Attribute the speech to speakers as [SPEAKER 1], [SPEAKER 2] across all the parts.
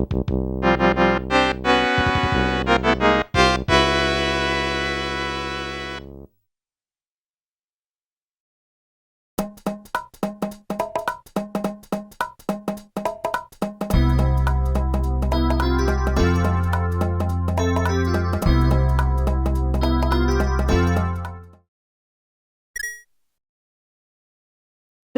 [SPEAKER 1] There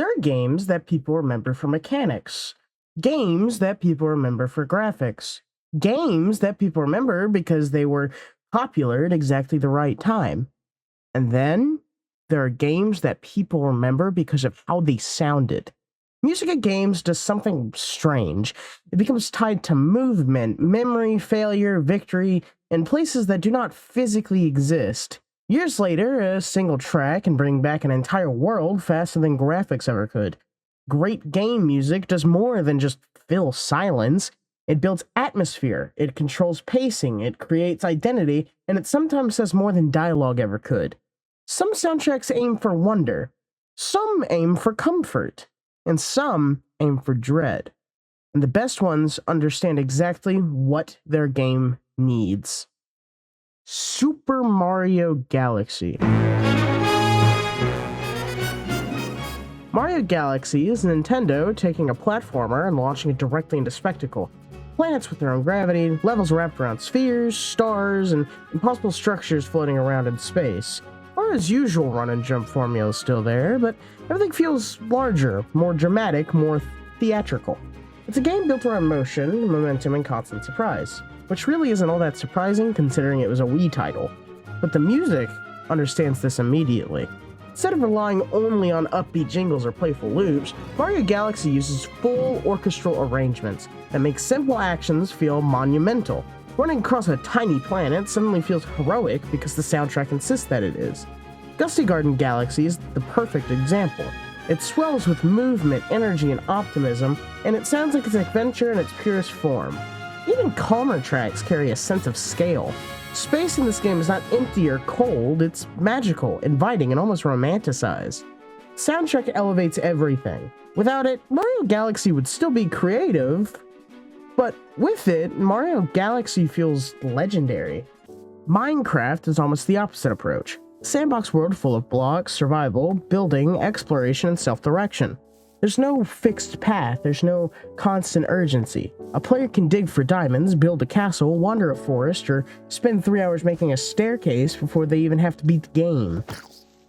[SPEAKER 1] are games that people remember for mechanics, games that people remember for graphics, games that people remember because they were popular at exactly the right time. And then there are games that people remember because of how they sounded. Music in games does something strange. It becomes tied to movement, memory, failure, victory, in places that do not physically exist. Years later, a single track can bring back an entire world faster than graphics ever could. Great game music does more than just fill silence. It builds atmosphere, it controls pacing, it creates identity, and it sometimes says more than dialogue ever could. Some soundtracks aim for wonder, some aim for comfort, and some aim for dread. And the best ones understand exactly what their game needs. Super Mario Galaxy. Mario Galaxy is Nintendo taking a platformer and launching it directly into spectacle. Planets with their own gravity, levels wrapped around spheres, stars, and impossible structures floating around in space. Mario's usual run and jump formula is still there, but everything feels larger, more dramatic, more theatrical. It's a game built around motion, momentum, and constant surprise, which really isn't all that surprising considering it was a Wii title. But the music understands this immediately. Instead of relying only on upbeat jingles or playful loops, Mario Galaxy uses full orchestral arrangements that make simple actions feel monumental. Running across a tiny planet suddenly feels heroic because the soundtrack insists that it is. Gusty Garden Galaxy is the perfect example. It swells with movement, energy, and optimism, and it sounds like it's an adventure in its purest form. Even calmer tracks carry a sense of scale. Space in this game is not empty or cold, it's magical, inviting, and almost romanticized. Soundtrack elevates everything. Without it, Mario Galaxy would still be creative, but with it, Mario Galaxy feels legendary. Minecraft is almost the opposite approach. A sandbox world full of blocks, survival, building, exploration, and self-direction. There's no fixed path, there's no constant urgency. A player can dig for diamonds, build a castle, wander a forest, or spend 3 hours making a staircase before they even have to beat the game.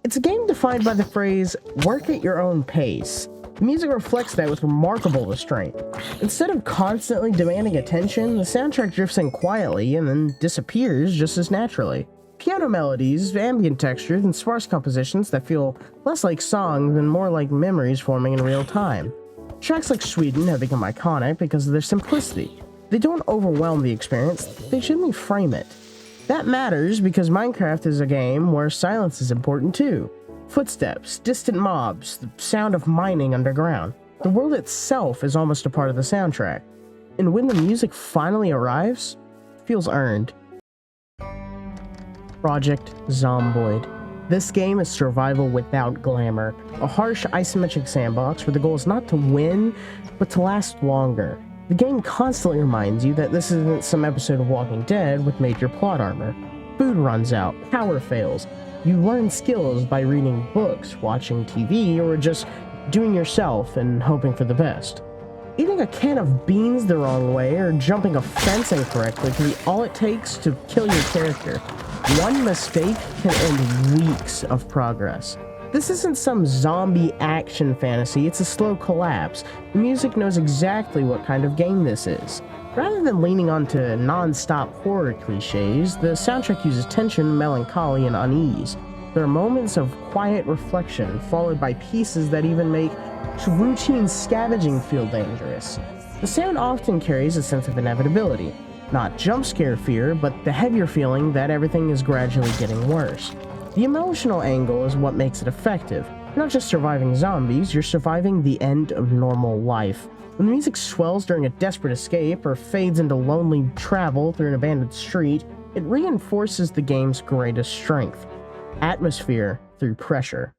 [SPEAKER 1] It's a game defined by the phrase, work at your own pace. The music reflects that with remarkable restraint. Instead of constantly demanding attention, the soundtrack drifts in quietly and then disappears just as naturally. Piano melodies, ambient textures, and sparse compositions that feel less like songs and more like memories forming in real time. Tracks like Sweden have become iconic because of their simplicity. They don't overwhelm the experience, they gently frame it. That matters because Minecraft is a game where silence is important too. Footsteps, distant mobs, the sound of mining underground. The world itself is almost a part of the soundtrack. And when the music finally arrives, it feels earned. Project Zomboid. This game is survival without glamour, a harsh isometric sandbox where the goal is not to win, but to last longer. The game constantly reminds you that this isn't some episode of Walking Dead with major plot armor. Food runs out, power fails. You learn skills by reading books, watching TV, or just doing yourself and hoping for the best. Eating a can of beans the wrong way or jumping a fence incorrectly can be all it takes to kill your character. One mistake can end weeks of progress. This isn't some zombie action fantasy, it's a slow collapse. The music knows exactly what kind of game this is. Rather than leaning onto non-stop horror cliches, the soundtrack uses tension, melancholy, and unease. There are moments of quiet reflection, followed by pieces that even make routine scavenging feel dangerous. The sound often carries a sense of inevitability. Not jump scare fear, but the heavier feeling that everything is gradually getting worse. The emotional angle is what makes it effective. You're not just surviving zombies, you're surviving the end of normal life. When the music swells during a desperate escape or fades into lonely travel through an abandoned street, it reinforces the game's greatest strength: atmosphere through pressure.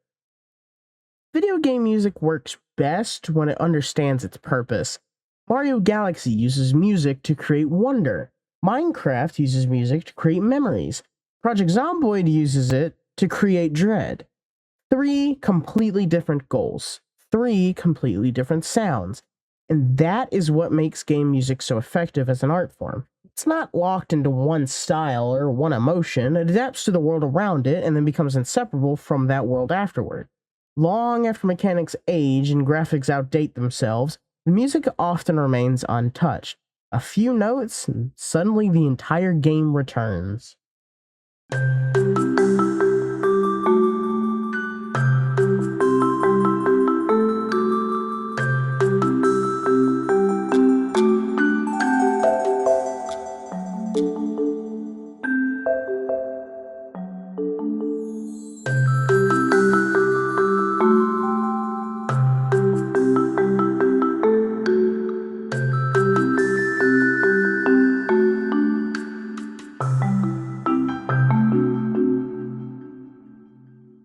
[SPEAKER 1] Video game music works best when it understands its purpose. Mario Galaxy uses music to create wonder. Minecraft uses music to create memories. Project Zomboid uses it to create dread. Three completely different goals, three completely different sounds. And that is what makes game music so effective as an art form. It's not locked into one style or one emotion, it adapts to the world around it and then becomes inseparable from that world afterward. Long after mechanics age and graphics outdate themselves, the music often remains untouched. A few notes, and suddenly the entire game returns.